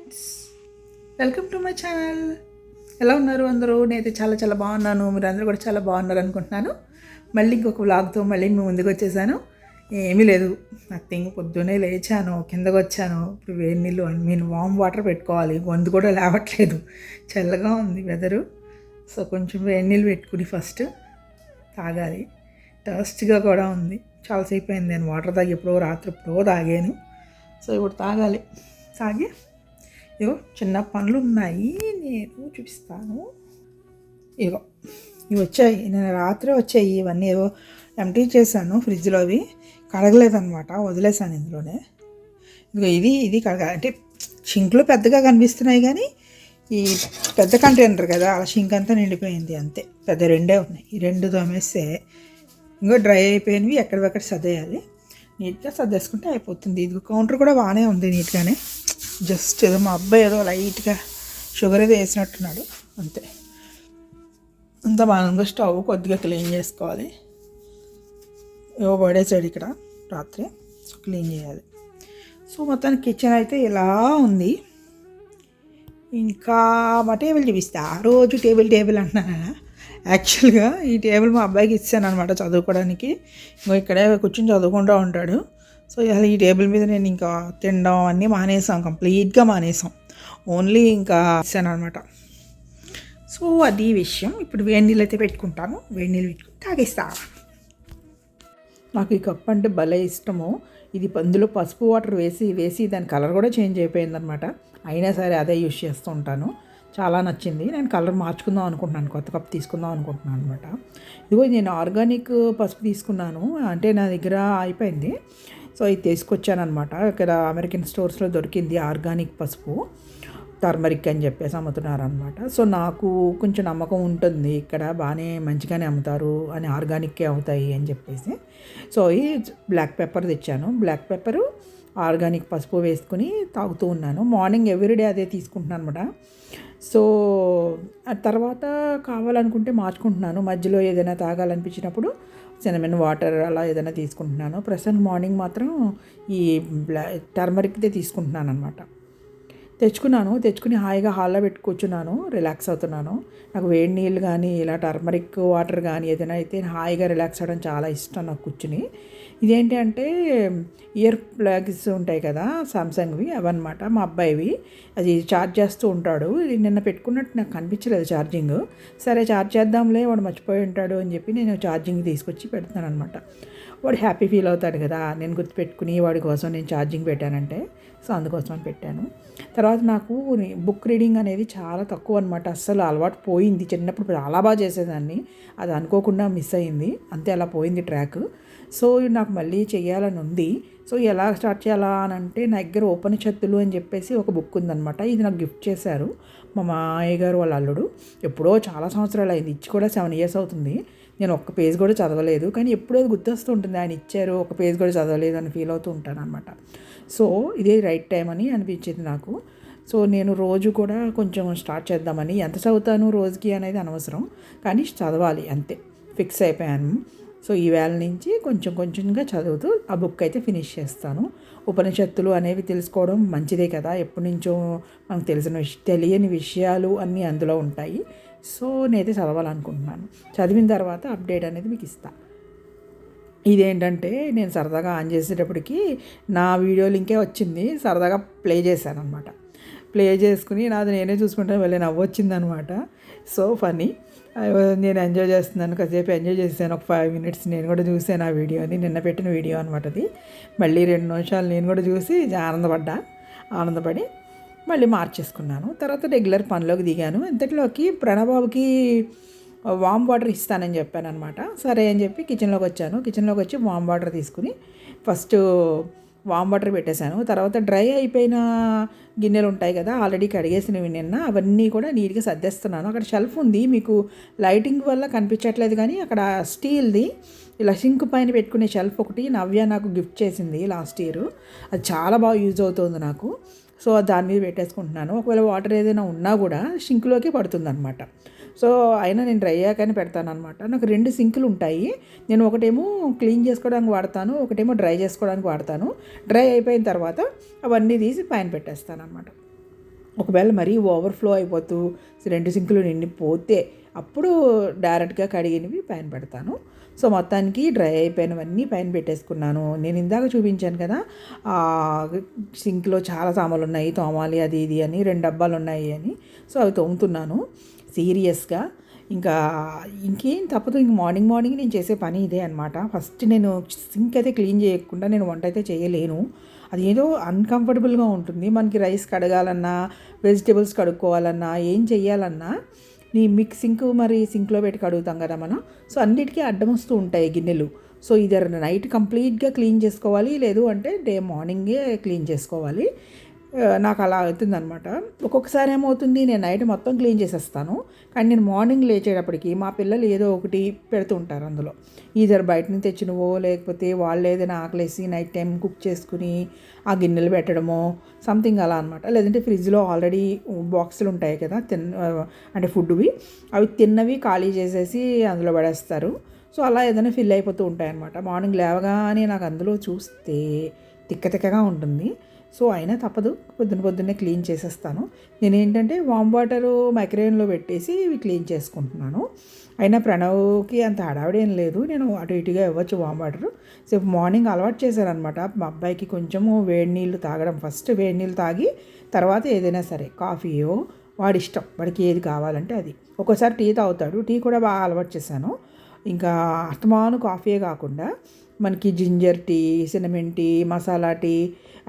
Friends, welcome to my channel. ఎలా ఉన్నారు అందరూ? నేనైతే చాలా చాలా బాగున్నాను. మీరు అందరూ కూడా చాలా బాగున్నారు అనుకుంటున్నాను. మళ్ళీ ఇంకొక వ్లాగ్తో మళ్ళీ మీ ముందుకు వచ్చేసాను. ఏమీ లేదు, నథింగ్. పొద్దున్నే లేచాను, కిందకు వచ్చాను. ఇప్పుడు వేడి నీళ్ళు వామ్ వాటర్ పెట్టుకోవాలి. గొంతు కూడా లేవట్లేదు, చల్లగా ఉంది వెదరు. సో కొంచెం వేడి నీళ్ళు పెట్టుకుని ఫస్ట్ తాగాలి. టేస్ట్గా కూడా ఉంది. చాలాసేపు అయింది నేను వాటర్ తాగి, రాత్రి ఎప్పుడో తాగాను. సో ఇప్పుడు తాగాలి. తాగి ఇగో చిన్న పనులు ఉన్నాయి, నేను చూపిస్తాను. ఇగో ఇవి వచ్చాయి, నేను రాత్రి వచ్చాయి. ఇవన్నీ ఏవో ఎంటీ చేశాను ఫ్రిడ్జ్లో, అవి కడగలేదన్నమాట, వదిలేసాను ఇందులోనే. ఇదిగో ఇది అంటే షింక్లో పెద్దగా కనిపిస్తున్నాయి, కానీ ఈ పెద్ద కంటైనర్ కదా, అలా షింక్ అంతా నిండిపోయింది అంతే. పెద్ద రెండే ఉన్నాయి, ఈ రెండు తోమేస్తే ఇంకో డ్రై అయిపోయినవి ఎక్కడివెక్కడ సర్దేయాలి. నీట్గా సర్దేసుకుంటే అయిపోతుంది. ఇది కౌంటర్ కూడా బాగానే ఉంది, నీట్గానే. జస్ట్ ఏదో మా అబ్బాయి ఏదో లైట్గా షుగర్ ఏదో వేసినట్టున్నాడు అంతే. అంత బాగా స్టవ్ కొద్దిగా క్లీన్ చేసుకోవాలి. ఏవో పడేసాడు ఇక్కడ రాత్రి, సో క్లీన్ చేయాలి. సో మొత్తానికి కిచెన్ అయితే ఇలా ఉంది. ఇంకా మా టేబుల్ చూపిస్తా. రోజు టేబుల్ అంటున్నాను. యాక్చువల్గా ఈ టేబుల్ మా అబ్బాయికి ఇచ్చాను అనమాట చదువుకోవడానికి. ఇంకో ఇక్కడే కూర్చొని చదువుకుంటూ ఉంటాడు. సో అసలు ఈ టేబుల్ మీద నేను ఇంకా తినడం అన్నీ మానేసాం, కంప్లీట్గా మానేసాం. ఓన్లీ ఇంకా ఇచ్చాను అనమాట. సో అది విషయం. ఇప్పుడు వేడి నీళ్ళు అయితే పెట్టుకుంటాను. వేడి నీళ్ళు పెట్టుకుని తాగేస్తా. నాకు ఈ కప్ అంటే భలే ఇష్టము. ఇది అందులో పసుపు వాటర్ వేసి దాని కలర్ కూడా చేంజ్ అయిపోయిందనమాట. అయినా సరే అదే యూజ్ చేస్తూ ఉంటాను. చాలా నచ్చింది. నేను కలర్ మార్చుకుందాం అనుకుంటున్నాను, కొత్త కప్ తీసుకుందాం అనుకుంటున్నాను అనమాట. ఇదిగో నేను ఆర్గానిక్ పసుపు తీసుకున్నాను, అంటే నా దగ్గర అయిపోయింది. సో ఇది తీసుకొచ్చాను అనమాట. ఇక్కడ అమెరికన్ స్టోర్స్లో దొరికింది ఆర్గానిక్ పసుపు, టర్మరిక్ అని చెప్పేసి అమ్ముతున్నారనమాట. సో నాకు కొంచెం నమ్మకం ఉంటుంది, ఇక్కడ బాగానే మంచిగానే అమ్ముతారు అని, ఆర్గానిక్కే అవుతాయి అని చెప్పేసి. సో ఈ బ్లాక్ పెప్పర్ తెచ్చాను. బ్లాక్ పెప్పరు ఆర్గానిక్ పసుపు వేసుకుని తాగుతూ ఉన్నాను. మార్నింగ్ ఎవ్రీడే అదే తీసుకుంటున్నాను అనమాట. సో ఆ తర్వాత కావాలనుకుంటే మార్చుకుంటున్నాను. మధ్యలో ఏదైనా తాగాలనిపించినప్పుడు సినమన్ వాటర్ అలా ఏదైనా తీసుకుంటున్నాను. ప్రస్తుతం మార్నింగ్ మాత్రం ఈ టర్మరిక్దే తీసుకుంటున్నాను అనమాట. తెచ్చుకుని హాయిగా హాల్లో పెట్టి కూర్చున్నాను, రిలాక్స్ అవుతున్నాను. నాకు వేడి నీళ్ళు కానీ ఇలా టర్మరిక్ వాటర్ కానీ ఏదైనా అయితే హాయిగా రిలాక్స్ అవ్వడం చాలా ఇష్టం నాకు కూర్చుని. ఇదేంటి అంటే ఇయర్ ప్లగ్స్ ఉంటాయి కదా సామ్సంగ్వి, అవన్నమాట మా అబ్బాయివి. అది ఛార్జ్ చేస్తూ ఉంటాడు. ఇది నిన్న పెట్టుకున్నట్టు నాకు కనిపించలేదు ఛార్జింగ్. సరే ఛార్జ్ చేద్దాంలే, వాడు మర్చిపోయి ఉంటాడు అని చెప్పి నేను ఛార్జింగ్ తీసుకొచ్చి పెడతాను అనమాట. వాడు హ్యాపీ ఫీల్ అవుతాడు కదా, నేను గుర్తుపెట్టుకుని వాడి కోసం నేను ఛార్జింగ్ పెట్టానంటే. సో అందుకోసం అని పెట్టాను. తర్వాత నాకు బుక్ రీడింగ్ అనేది చాలా తక్కువ అనమాట. అస్సలు అలవాటు పోయింది. చిన్నప్పుడు చాలా బాగా చేసేదాన్ని, అది అనుకోకుండా మిస్ అయింది అంతే, అలా పోయింది ట్రాక్. సో నాకు మళ్ళీ చేయాలని ఉంది. సో ఎలా స్టార్ట్ చేయాలా అని అంటే, నా దగ్గర ఉపనిషత్తులు అని చెప్పేసి ఒక బుక్ ఉందన్నమాట. ఇది నాకు గిఫ్ట్ చేశారు మా మామయ్య గారు వాళ్ళ అల్లుడు. ఎప్పుడో చాలా సంవత్సరాలు అయింది, ఇచ్చి కూడా 7 years అవుతుంది. నేను ఒక్క పేజ్ కూడా చదవలేదు, కానీ ఎప్పుడో గుర్తొస్తూ ఉంటుంది, ఆయన ఇచ్చారు ఒక పేజ్ కూడా చదవలేదు అని ఫీల్ అవుతూ ఉంటాను అనమాట. సో ఇదే రైట్ టైం అని అనిపించింది నాకు. సో నేను రోజు కూడా కొంచెం స్టార్ట్ చేద్దామని, ఎంత చదువుతాను రోజుకి అనేది అనవసరం, కానీ చదవాలి అంతే ఫిక్స్ అయిపోయాను. సో ఈ వేళ నుంచి కొంచెంగా చదువుతూ ఆ బుక్ అయితే ఫినిష్ చేస్తాను. ఉపనిషత్తులు అనేవి తెలుసుకోవడం మంచిదే కదా, ఎప్పటి నుంచో మనకు తెలియని విషయాలు అన్నీ అందులో ఉంటాయి. సో నేనైతే చదవాలనుకుంటున్నాను. చదివిన తర్వాత అప్డేట్ అనేది మీకు ఇస్తాను. ఇదేంటంటే నేను సరదాగా ఆన్ చేసేటప్పటికి నా వీడియో లింకే వచ్చింది, సరదాగా ప్లే చేశాను అనమాట. ప్లే చేసుకుని నాది నేనే చూసుకుంటే వెళ్ళి నవ్వొచ్చిందనమాట. సో ఫనీ, నేను ఎంజాయ్ చేస్తున్నాను, కాసేపు ఎంజాయ్ చేశాను. ఒక 5 minutes నేను కూడా చూసాను ఆ వీడియోని, నిన్న పెట్టిన వీడియో అనమాట అది. మళ్ళీ 2 నిమిషాలు నేను కూడా చూసి ఆనందపడి మళ్ళీ మార్చేసుకున్నాను. తర్వాత రెగ్యులర్ పనిలోకి దిగాను. ఇంతట్లోకి ప్రణబాబుకి వామ్ వాటర్ ఇస్తానని చెప్పాను అనమాట. సరే అని చెప్పి కిచెన్లోకి వచ్చి వామ్ వాటర్ తీసుకుని ఫస్ట్ వామ్ వాటర్ పెట్టేశాను. తర్వాత డ్రై అయిపోయిన గిన్నెలు ఉంటాయి కదా, ఆల్రెడీ కడిగేసినవి నిన్న, అవన్నీ కూడా నీట్గా సర్దేస్తున్నాను. అక్కడ షెల్ఫ్ ఉంది, మీకు లైటింగ్ వల్ల కనిపించట్లేదు కానీ అక్కడ స్టీల్ది ఇలా సింక్ పైన పెట్టుకునే షెల్ఫ్ ఒకటి నవ్య నాకు గిఫ్ట్ చేసింది లాస్ట్ ఇయర్. అది చాలా బాగా యూజ్ అవుతుంది నాకు. సో దాని మీద పెట్టేసుకుంటున్నాను. ఒకవేళ వాటర్ ఏదైనా ఉన్నా కూడా సింక్లోకి పడుతుంది అనమాట. సో అయినా నేను డ్రై అయ్యాకనే పెడతాను అనమాట. నాకు 2 సింకులు ఉంటాయి. నేను ఒకటేమో క్లీన్ చేసుకోవడానికి వాడతాను, ఒకటేమో డ్రై చేసుకోవడానికి వాడతాను. డ్రై అయిపోయిన తర్వాత అవన్నీ తీసి పైన పెట్టేస్తాను అనమాట. ఒకవేళ మరీ ఓవర్ఫ్లో అయిపోతూ 2 సింకులు నిండిపోతే అప్పుడు డైరెక్ట్గా కడిగినవి పైన పెడతాను. సో మొత్తానికి డ్రై అయిపోయినవన్నీ పైన పెట్టేసుకున్నాను. నేను ఇందాక చూపించాను కదా, సింక్లో చాలా సామాన్లు ఉన్నాయి, తోమాలి అది ఇది అని 2 డబ్బాలు ఉన్నాయి అని. సో అవి తోముతున్నాను సీరియస్గా. ఇంకా ఇంకేం తప్పదు. ఇంక మార్నింగ్ నేను చేసే పని ఇదే అనమాట. ఫస్ట్ నేను సింక్ అయితే క్లీన్ చేయకుండా నేను వంట అయితే చేయలేను. అది ఏదో అన్కంఫర్టబుల్గా ఉంటుంది. మనకి రైస్ కడగాలన్నా, వెజిటేబుల్స్ కడుక్కోవాలన్నా, ఏం చెయ్యాలన్నా సింక్ మరి సింక్లో పెట్టి కడుగుతాం కదా మనం. సో అన్నిటికీ అడ్డం వస్తూ ఉంటాయి గిన్నెలు. సో ఇదర్ నైట్ కంప్లీట్గా క్లీన్ చేసుకోవాలి, లేదు అంటే మార్నింగే క్లీన్ చేసుకోవాలి. నాకు అలా అవుతుందనమాట. ఒక్కొక్కసారి ఏమవుతుంది, నేను నైట్ మొత్తం క్లీన్ చేసేస్తాను, కానీ నేను మార్నింగ్ లేచేటప్పటికి మా పిల్లలు ఏదో ఒకటి పెడుతూ ఉంటారు అందులో. ఈధర్ బయట నుంచి తెచ్చినవో, లేకపోతే వాళ్ళు ఏదైనా ఆకలేసి నైట్ టైం కుక్ చేసుకుని ఆ గిన్నెలు పెట్టడమో సంథింగ్ అలా అనమాట. లేదంటే ఫ్రిడ్జ్లో ఆల్రెడీ బాక్సులు ఉంటాయి కదా అంటే ఫుడ్వి, అవి తిన్నవి ఖాళీ చేసేసి అందులో పడేస్తారు. సో అలా ఏదైనా ఫిల్ అయిపోతూ ఉంటాయన్నమాట. మార్నింగ్ లేవగానే నాకు అందులో చూస్తే తిక్కగా ఉంటుంది. సో అయినా తప్పదు, పొద్దున్నే క్లీన్ చేసేస్తాను. నేనేంటంటే వామ్ వాటరు మైక్రోవేవ్లో పెట్టేసి ఇవి క్లీన్ చేసుకుంటున్నాను. అయినా ప్రణవ్కి అంత హడావిడేం లేదు, నేను అటు ఇటుగా ఇవ్వచ్చు వామ్ వాటరు. సో మార్నింగ్ అలవాటు చేశానమాట మా అబ్బాయికి కొంచెము వేడి నీళ్ళు తాగడం. ఫస్ట్ వేడి నీళ్ళు తాగి తర్వాత ఏదైనా సరే కాఫీయో వాడిష్టం, వాడికి ఏది కావాలంటే అది. ఒక్కోసారి టీ తాగుతాడు, టీ కూడా బాగా అలవాటు చేశాను. ఇంకా అస్తమాను కాఫీయే కాకుండా మనకి ginger tea, cinnamon tea, masala tea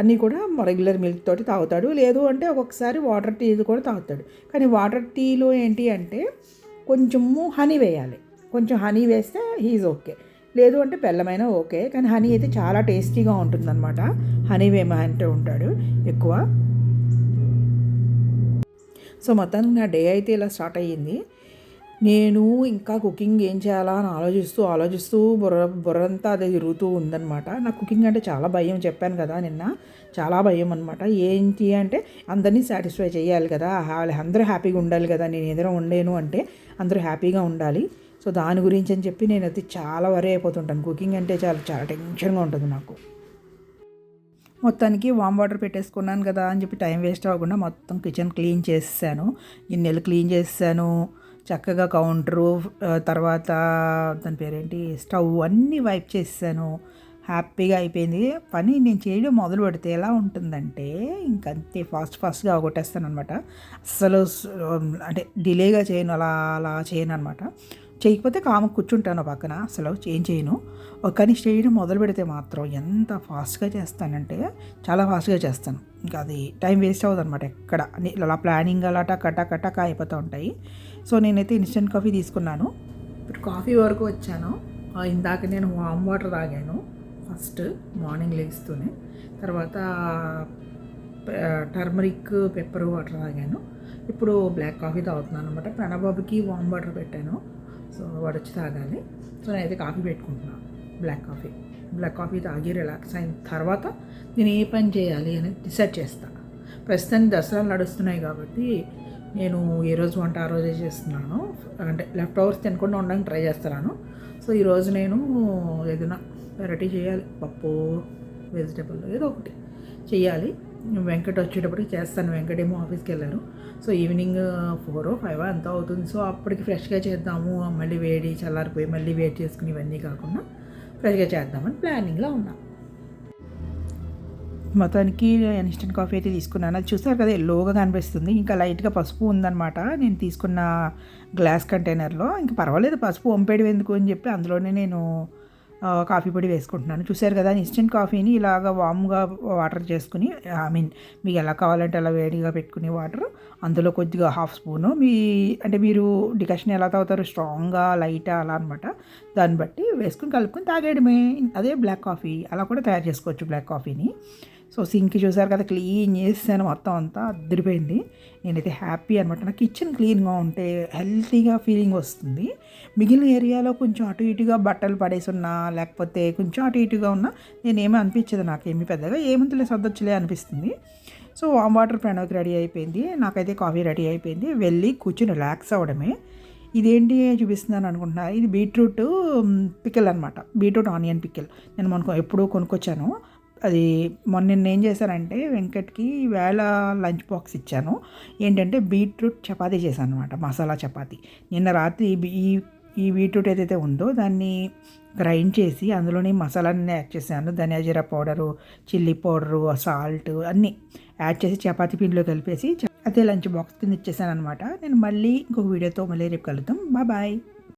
అన్నీ కూడా రెగ్యులర్ మిల్క్ తోటి తాగుతాడు. లేదు అంటే ఒక్కొక్కసారి వాటర్ టీ కూడా తాగుతాడు. కానీ వాటర్ టీలో ఏంటి అంటే కొంచెము హనీ వేయాలి. కొంచెం హనీ వేస్తే హీజ్ ఓకే, లేదు అంటే బెల్లమైనా ఓకే. కానీ హనీ అయితే చాలా టేస్టీగా ఉంటుందన్నమాట. హనీ వేయమంటూ ఉంటాడు ఎక్కువ. సో మొత్తానికి నా డే అయితే ఇలా స్టార్ట్ అయ్యింది. నేను ఇంకా కుకింగ్ ఏం చేయాలా అని ఆలోచిస్తూ బుర్రంతా అదే తిరుగుతూ ఉందన్నమాట. నాకు కుకింగ్ అంటే చాలా భయం, చెప్పాను కదా నిన్న, చాలా భయం అనమాట. ఏంటి అంటే అందరినీ సాటిస్ఫై చేయాలి కదా, అందరూ హ్యాపీగా ఉండాలి కదా. నేను ఏదైనా వండాను అంటే అందరూ హ్యాపీగా ఉండాలి. సో దాని గురించి అని చెప్పి నేను అయితే చాలా వరే అయిపోతుంటాను. కుకింగ్ అంటే చాలా టెన్షన్గా ఉంటుంది నాకు. మొత్తానికి వామ్ వాటర్ పెట్టేసుకున్నాను కదా అని చెప్పి టైం వేస్ట్ అవ్వకుండా మొత్తం కిచెన్ క్లీన్ చేసేసాను, గిన్నెలు క్లీన్ చేసేసాను, చక్కగా కౌంటరు, తర్వాత దాని పేరేంటి స్టవ్ అన్నీ వైప్ చేసాను. హ్యాపీగా అయిపోయింది పని. నేను చేయడం మొదలు పెడితే ఎలా ఉంటుందంటే ఇంకంతే ఫాస్ట్గా అవగొట్టేస్తాను అనమాట. అస్సలు అంటే డిలేగా చేయను, అలా చేయను అనమాట. చేయకపోతే కామ కూర్చుంటాను పక్కన, అసలు ఏం చేయను. కానీ చేయడం మొదలు పెడితే మాత్రం ఎంత ఫాస్ట్గా చేస్తానంటే చాలా ఫాస్ట్గా చేస్తాను. ఇంకా అది టైం వేస్ట్ అవ్వదు అనమాట ఎక్కడ. అలా ప్లానింగ్ అలా టక అయిపోతూ ఉంటాయి. సో నేనైతే ఇన్స్టెంట్ కాఫీ తీసుకున్నాను. ఇప్పుడు కాఫీ వరకు వచ్చాను. ఇందాక నేను వామ్ వాటర్ తాగాను ఫస్ట్ మార్నింగ్ లేస్తూనే. తర్వాత టర్మరిక్ పెప్పర్ వాటర్ తాగాను. ఇప్పుడు బ్లాక్ కాఫీ తాగుతున్నాను అనమాట. ప్రణబాబుకి వామ్ వాటర్ పెట్టాను, సో వాడు వచ్చి తాగాలి. సో నేనైతే కాఫీ పెట్టుకుంటున్నాను, బ్లాక్ కాఫీ తాగి రిలాక్స్ అయిన తర్వాత నేను ఏ పని చేయాలి అనేది డిసైడ్ చేస్తాను. ప్రస్తుతానికి దసరాలు నడుస్తున్నాయి కాబట్టి నేను ఏ రోజు వంట ఆ రోజే చేస్తున్నాను. అంటే లెఫ్ట్ ఓవర్స్ తినకుండా ఉండడానికి ట్రై చేస్తున్నాను. సో ఈరోజు నేను ఏదైనా వెరైటీ చేయాలి, పప్పు వెజిటేబుల్ ఏదో ఒకటి చేయాలి. వెంకట్ వచ్చేటప్పటికి చేస్తాను. వెంకటేమో ఆఫీస్కి వెళ్ళారు. సో ఈవినింగ్ 4 or 5 అంతా అవుతుంది. సో అప్పటికి ఫ్రెష్గా చేద్దాము, మళ్ళీ చల్లారిపోయి మళ్ళీ వేడి చేసుకుని ఇవన్నీ కాకుండా ఫ్రెష్గా చేద్దామని ప్లానింగ్లో ఉన్నా. మొత్తానికి ఇన్స్టెంట్ కాఫీ అయితే తీసుకున్నాను. అది చూసారు కదా, ఎల్లోగా కనిపిస్తుంది. ఇంకా లైట్గా పసుపు ఉందన్నమాట నేను తీసుకున్న గ్లాస్ కంటైనర్లో. ఇంకా పర్వాలేదు, పసుపు వంపేయడం ఎందుకు అని చెప్పి అందులోనే నేను కాఫీ పొడి వేసుకుంటున్నాను. చూసారు కదా, ఇన్స్టెంట్ కాఫీని ఇలాగ వామ్గా వాటర్ చేసుకుని, మీకు ఎలా కావాలంటే అలా వేడిగా పెట్టుకునే వాటర్, అందులో కొద్దిగా 1/2 స్పూను అంటే మీరు డికాషన్ ఎలా తాగుతారు, స్ట్రాంగ్గా లైటా అలా అనమాట, దాన్ని బట్టి వేసుకుని కలుపుకొని తాగేయడమే. అదే బ్లాక్ కాఫీ, అలా కూడా తయారు చేసుకోవచ్చు బ్లాక్ కాఫీని. సో సింక్ చూసారు కదా, క్లీన్ చేసాను, మొత్తం అంతా అద్దరిపోయింది. నేనైతే హ్యాపీ అనమాట. నా కిచెన్ క్లీన్గా ఉంటే హెల్తీగా ఫీలింగ్ వస్తుంది. మిగిలిన ఏరియాలో కొంచెం అటు ఇటుగా బట్టలు పడేసి ఉన్నా, లేకపోతే కొంచెం అటు ఇటుగా ఉన్నా నేనేమీ అనిపించదు, నాకేమీ పెద్దగా ఏమంతలే సర్దొచ్చులే అనిపిస్తుంది. సో వామ్ వాటర్ ప్రణవ్కి రెడీ అయిపోయింది, నాకైతే కాఫీ రెడీ అయిపోయింది. వెళ్ళి కూర్చొని రిలాక్స్ అవ్వడమే. ఇదేంటి చూపిస్తున్నాను అనుకుంటున్నా, ఇది బీట్రూట్ పికిల్ అనమాట, బీట్రూట్ ఆనియన్ పికిల్. నేను ఎప్పుడూ కొనుక్కొచ్చాను. అది నిన్న ఏం చేశానంటే వెంకట్కి వేళ లంచ్ బాక్స్ ఇచ్చాను. ఏంటంటే బీట్రూట్ చపాతీ చేశాను అనమాట, మసాలా చపాతీ. నిన్న రాత్రి ఈ బీట్రూట్ ఏదైతే ఉందో దాన్ని గ్రైండ్ చేసి అందులోని మసాలాన్ని యాడ్ చేశాను. ధనియా జీరా పౌడరు, చిల్లీ పౌడరు, సాల్ట్ అన్నీ యాడ్ చేసి చపాతీ పిండిలో కలిపేసి అదే లంచ్ బాక్స్ కింద ఇచ్చేసాను అనమాట. నేను మళ్ళీ ఇంకొక వీడియోతో మళ్ళీ రేపు కలుద్దాం. బాయ్.